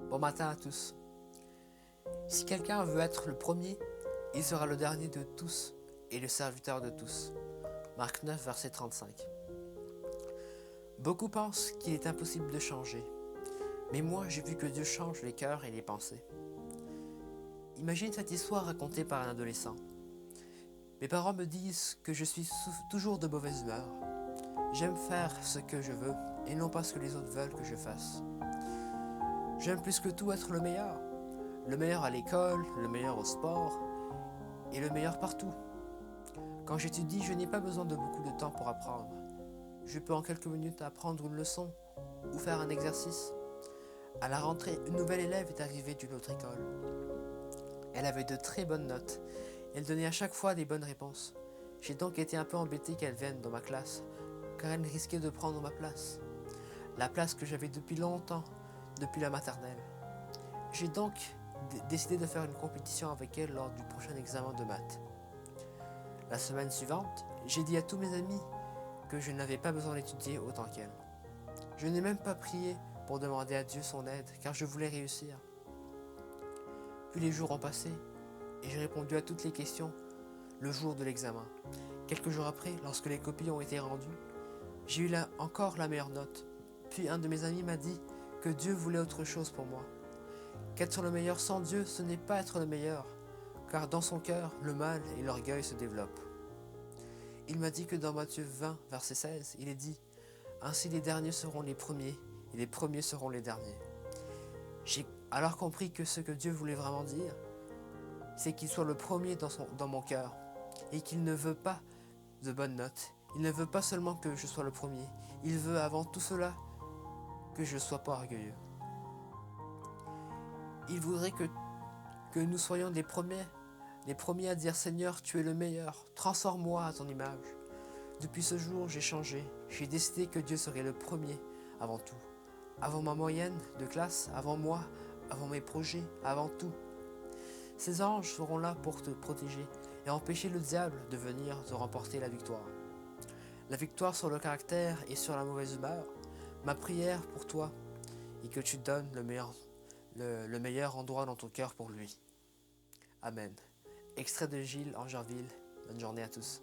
Bon matin à tous. Si quelqu'un veut être le premier, il sera le dernier de tous et le serviteur de tous. Marc 9, verset 35. Beaucoup pensent qu'il est impossible de changer, mais moi j'ai vu que Dieu change les cœurs et les pensées. Imagine cette histoire racontée par un adolescent. Mes parents me disent que je suis toujours de mauvaise humeur. J'aime faire ce que je veux et non pas ce que les autres veulent que je fasse. J'aime plus que tout être le meilleur. Le meilleur à l'école, le meilleur au sport et le meilleur partout. Quand j'étudie, je n'ai pas besoin de beaucoup de temps pour apprendre. Je peux en quelques minutes apprendre une leçon ou faire un exercice. À la rentrée, une nouvelle élève est arrivée d'une autre école. Elle avait de très bonnes notes. Elle donnait à chaque fois des bonnes réponses. J'ai donc été un peu embêté qu'elle vienne dans ma classe, car elle risquait de prendre ma place. La place que j'avais depuis longtemps, depuis la maternelle. J'ai donc décidé de faire une compétition avec elle lors du prochain examen de maths. La semaine suivante, j'ai dit à tous mes amis que je n'avais pas besoin d'étudier autant qu'elle. Je n'ai même pas prié pour demander à Dieu son aide, car je voulais réussir. Puis les jours ont passé, et j'ai répondu à toutes les questions le jour de l'examen. Quelques jours après, lorsque les copies ont été rendues, j'ai eu encore la meilleure note. Puis un de mes amis m'a dit que Dieu voulait autre chose pour moi. Qu'être le meilleur sans Dieu, ce n'est pas être le meilleur, car dans son cœur, le mal et l'orgueil se développent. Il m'a dit que dans Matthieu 20, verset 16, il est dit « Ainsi les derniers seront les premiers, et les premiers seront les derniers. » J'ai alors compris que ce que Dieu voulait vraiment dire, c'est qu'il soit le premier dans mon cœur, et qu'il ne veut pas de bonnes notes. Il ne veut pas seulement que je sois le premier, il veut avant tout cela que je ne sois pas orgueilleux. Il voudrait que nous soyons les premiers à dire Seigneur, tu es le meilleur, transforme-moi à ton image. Depuis ce jour, j'ai changé, j'ai décidé que Dieu serait le premier avant tout. Avant ma moyenne de classe, avant moi, avant mes projets, avant tout. Ces anges seront là pour te protéger et empêcher le diable de venir te remporter la victoire. La victoire sur le caractère et sur la mauvaise humeur, ma prière pour toi est que tu donnes le meilleur endroit dans ton cœur pour lui. Amen. Extrait de Gilles Angerville. Bonne journée à tous.